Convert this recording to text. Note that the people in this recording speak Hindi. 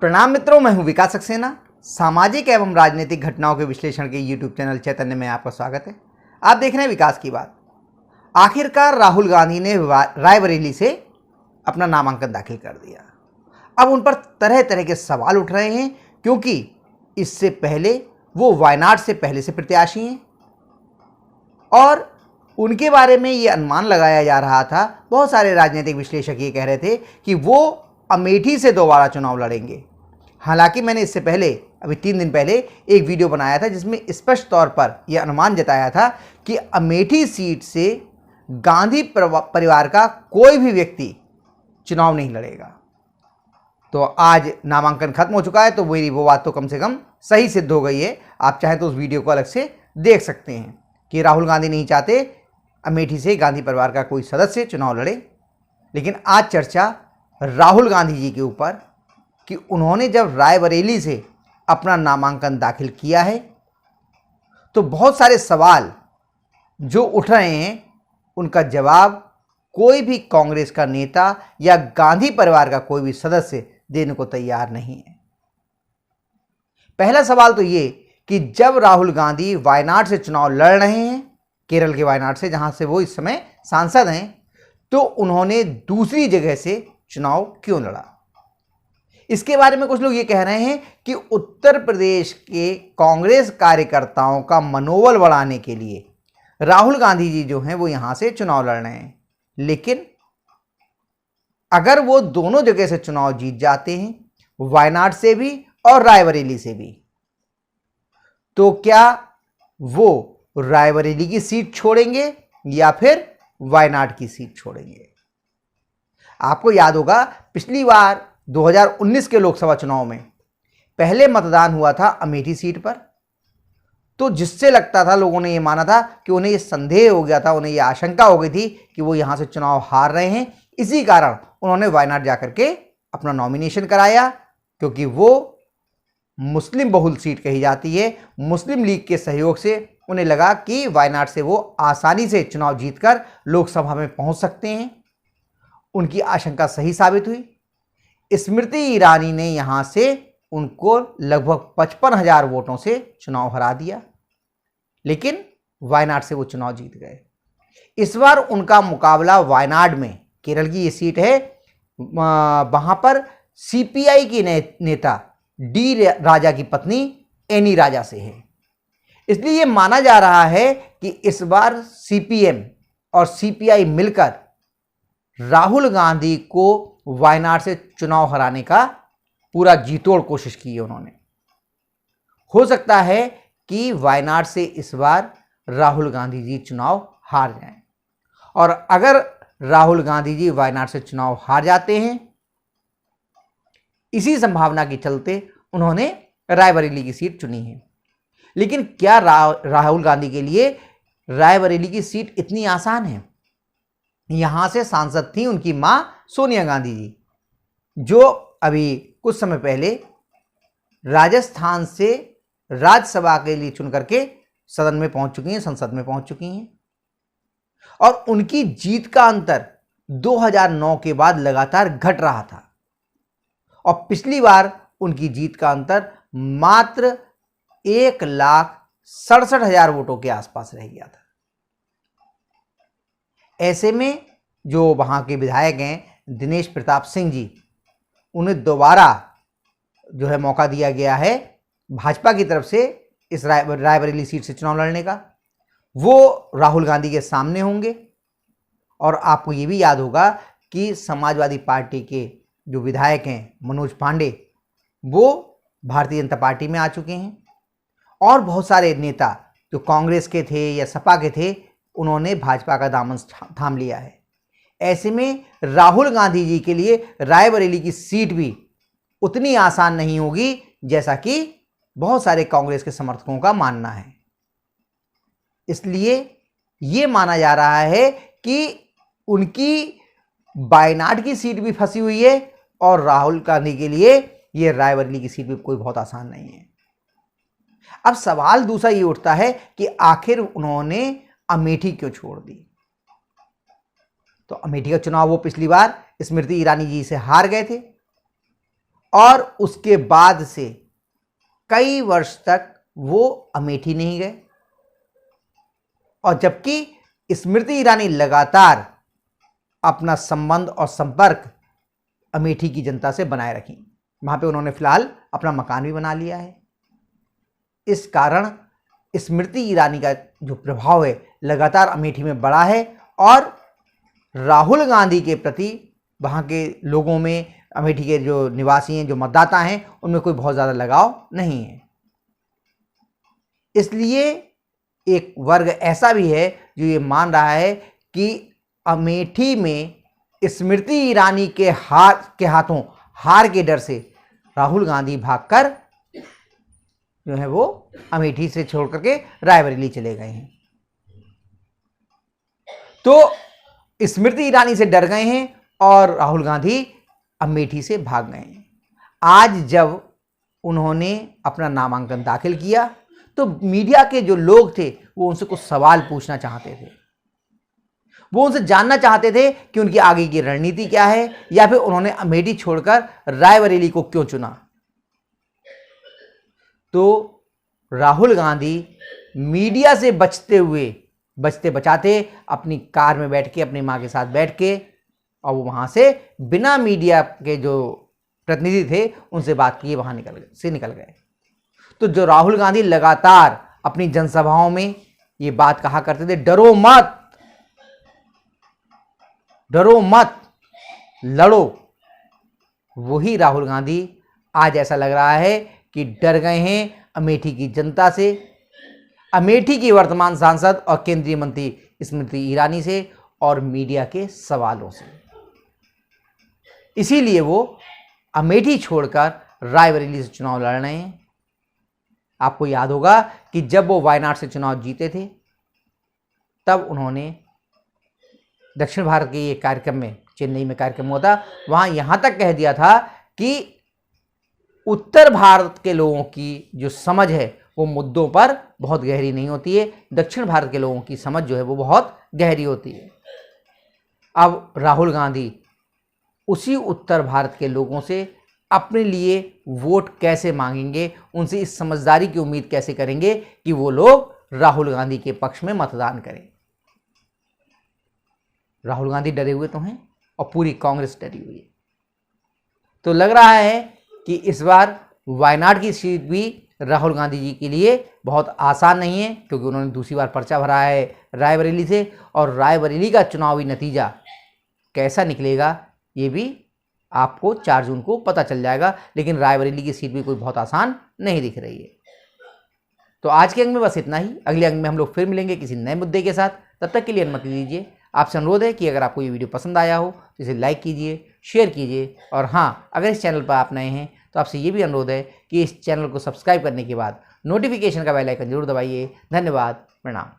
प्रणाम मित्रों, मैं हूं विकास सक्सेना। सामाजिक एवं राजनीतिक घटनाओं के विश्लेषण के यूट्यूब चैनल चैतन्य में आपका स्वागत है। आप देख रहे हैं विकास की बात। आखिरकार राहुल गांधी ने रायबरेली से अपना नामांकन दाखिल कर दिया। अब उन पर तरह तरह के सवाल उठ रहे हैं, क्योंकि इससे पहले वो वायनाड से पहले से प्रत्याशी हैं और उनके बारे में ये अनुमान लगाया जा रहा था। बहुत सारे राजनीतिक विश्लेषक ये कह रहे थे कि वो अमेठी से दोबारा चुनाव लड़ेंगे। हालांकि मैंने इससे पहले अभी 3 दिन पहले एक वीडियो बनाया था जिसमें स्पष्ट तौर पर यह अनुमान जताया था कि अमेठी सीट से गांधी परिवार का कोई भी व्यक्ति चुनाव नहीं लड़ेगा। तो आज नामांकन खत्म हो चुका है, तो मेरी वो बात तो कम से कम सही सिद्ध हो गई है। आप चाहें तो उस वीडियो को अलग से देख सकते हैं कि राहुल गांधी नहीं चाहते अमेठी से गांधी परिवार का कोई सदस्य चुनाव लड़े। लेकिन आज चर्चा राहुल गांधी जी के ऊपर कि उन्होंने जब रायबरेली से अपना नामांकन दाखिल किया है तो बहुत सारे सवाल जो उठ रहे हैं उनका जवाब कोई भी कांग्रेस का नेता या गांधी परिवार का कोई भी सदस्य देने को तैयार नहीं है। पहला सवाल तो ये कि जब राहुल गांधी वायनाड से चुनाव लड़ रहे हैं, केरल के वायनाड से, जहां से वो इस समय सांसद हैं, तो उन्होंने दूसरी जगह से चुनाव क्यों लड़ा। इसके बारे में कुछ लोग ये कह रहे हैं कि उत्तर प्रदेश के कांग्रेस कार्यकर्ताओं का मनोबल बढ़ाने के लिए राहुल गांधी जी जो हैं वो यहां से चुनाव लड़ रहे हैं। लेकिन अगर वो दोनों जगह से चुनाव जीत जाते हैं, वायनाड से भी और रायबरेली से भी, तो क्या वो रायबरेली की सीट छोड़ेंगे या फिर वायनाड की सीट छोड़ेंगे। आपको याद होगा पिछली बार 2019 के लोकसभा चुनाव में पहले मतदान हुआ था अमेठी सीट पर, तो जिससे लगता था, लोगों ने ये माना था कि उन्हें ये संदेह हो गया था, उन्हें ये आशंका हो गई थी कि वो यहां से चुनाव हार रहे हैं। इसी कारण उन्होंने वायनाड जाकर के अपना नॉमिनेशन कराया, क्योंकि वो मुस्लिम बहुल सीट कही जाती है। मुस्लिम लीग के सहयोग से उन्हें लगा कि वायनाड से वो आसानी से चुनाव जीतकर लोकसभा में पहुंच सकते हैं। उनकी आशंका सही साबित हुई। स्मृति ईरानी ने यहां से उनको लगभग 55,000 वोटों से चुनाव हरा दिया, लेकिन वायनाड से वो चुनाव जीत गए। इस बार उनका मुकाबला वायनाड में, केरल की ये सीट है, वहां पर सीपीआई की नेता डी राजा की पत्नी एनी राजा से है। इसलिए ये माना जा रहा है कि इस बार सीपीएम और सीपीआई मिलकर राहुल गांधी को वायनाड से चुनाव हराने का पूरा जीतोड़ कोशिश की है उन्होंने। हो सकता है कि वायनाड से इस बार राहुल गांधी जी चुनाव हार जाएं, और अगर राहुल गांधी जी वायनाड से चुनाव हार जाते हैं, इसी संभावना के चलते उन्होंने रायबरेली की सीट चुनी है। लेकिन क्या राहुल गांधी के लिए रायबरेली की सीट इतनी आसान है। यहां से सांसद थी उनकी मां सोनिया गांधी जी, जो अभी कुछ समय पहले राजस्थान से राज्यसभा के लिए चुन करके सदन में पहुंच चुकी हैं, संसद में पहुंच चुकी हैं। और उनकी जीत का अंतर 2009 के बाद लगातार घट रहा था, और पिछली बार उनकी जीत का अंतर मात्र 1,67,000 वोटों के आसपास रह गया था। ऐसे में जो वहां के विधायक हैं दिनेश प्रताप सिंह जी, उन्हें दोबारा जो है मौका दिया गया है भाजपा की तरफ से इस रायबरेली सीट से चुनाव लड़ने का। वो राहुल गांधी के सामने होंगे। और आपको ये भी याद होगा कि समाजवादी पार्टी के जो विधायक हैं मनोज पांडे, वो भारतीय जनता पार्टी में आ चुके हैं। और बहुत सारे नेता जो कांग्रेस के थे या सपा के थे, उन्होंने भाजपा का दामन थाम लिया है। ऐसे में राहुल गांधी जी के लिए रायबरेली की सीट भी उतनी आसान नहीं होगी जैसा कि बहुत सारे कांग्रेस के समर्थकों का मानना है। इसलिए यह माना जा रहा है कि उनकी वायनाड की सीट भी फंसी हुई है, और राहुल गांधी के लिए यह रायबरेली की सीट भी कोई बहुत आसान नहीं है। अब सवाल दूसरा ये उठता है कि आखिर उन्होंने अमेठी क्यों छोड़ दी। तो अमेठी का चुनाव वो पिछली बार स्मृति ईरानी जी से हार गए थे, और उसके बाद से कई वर्ष तक वो अमेठी नहीं गए, और जबकि स्मृति ईरानी लगातार अपना संबंध और संपर्क अमेठी की जनता से बनाए रखी। वहां पे उन्होंने फिलहाल अपना मकान भी बना लिया है। इस कारण स्मृति ईरानी का जो प्रभाव है लगातार अमेठी में बढ़ा है, और राहुल गांधी के प्रति वहाँ के लोगों में, अमेठी के जो निवासी हैं, जो मतदाता हैं, उनमें कोई बहुत ज़्यादा लगाव नहीं है। इसलिए एक वर्ग ऐसा भी है जो ये मान रहा है कि अमेठी में स्मृति ईरानी के हाथों हार के डर से राहुल गांधी भागकर जो है वो अमेठी से छोड़ करके रायबरेली चले गए हैं। तो स्मृति ईरानी से डर गए हैं और राहुल गांधी अमेठी से भाग गए हैं। आज जब उन्होंने अपना नामांकन दाखिल किया तो मीडिया के जो लोग थे वो उनसे कुछ सवाल पूछना चाहते थे। वो उनसे जानना चाहते थे कि उनकी आगे की रणनीति क्या है, या फिर उन्होंने अमेठी छोड़कर रायबरेली को क्यों चुना। तो राहुल गांधी मीडिया से बचते बचाते अपनी कार में बैठ के, अपनी मां के साथ बैठ के, और वो वहां से बिना मीडिया के जो प्रतिनिधि थे उनसे बात किए वहां निकल गए। तो जो राहुल गांधी लगातार अपनी जनसभाओं में ये बात कहा करते थे, डरो मत लड़ो, वही राहुल गांधी आज ऐसा लग रहा है कि डर गए हैं अमेठी की जनता से, अमेठी की वर्तमान सांसद और केंद्रीय मंत्री स्मृति ईरानी से, और मीडिया के सवालों से। इसीलिए वो अमेठी छोड़कर रायबरेली से चुनाव लड़ रहे हैं। आपको याद होगा कि जब वो वायनाड से चुनाव जीते थे तब उन्होंने दक्षिण भारत के ये कार्यक्रम में, चेन्नई में कार्यक्रम हुआ था, वहां यहां तक कह दिया था कि उत्तर भारत के लोगों की जो समझ है वो मुद्दों पर बहुत गहरी नहीं होती है, दक्षिण भारत के लोगों की समझ जो है वो बहुत गहरी होती है। अब राहुल गांधी उसी उत्तर भारत के लोगों से अपने लिए वोट कैसे मांगेंगे, उनसे इस समझदारी की उम्मीद कैसे करेंगे कि वो लोग राहुल गांधी के पक्ष में मतदान करें। राहुल गांधी डरे हुए तो हैं और पूरी कांग्रेस डरी हुई है। तो लग रहा है कि इस बार वायनाड की सीट भी राहुल गांधी जी के लिए बहुत आसान नहीं है, क्योंकि उन्होंने दूसरी बार पर्चा भरा है रायबरेली से, और रायबरेली का चुनावी नतीजा कैसा निकलेगा ये भी आपको 4 जून को पता चल जाएगा। लेकिन रायबरेली की सीट भी कोई बहुत आसान नहीं दिख रही है। तो आज के अंक में बस इतना ही। अगले अंक में हम लोग फिर मिलेंगे किसी नए मुद्दे के साथ। तब तक के लिए अनुमति दीजिए। आपसे अनुरोध है कि अगर आपको ये वीडियो पसंद आया हो तो इसे लाइक कीजिए, शेयर कीजिए, और हाँ, अगर इस चैनल पर आप नए हैं तो आपसे ये भी अनुरोध है कि इस चैनल को सब्सक्राइब करने के बाद नोटिफिकेशन का बेल आइकन जरूर दबाइए। धन्यवाद, प्रणाम।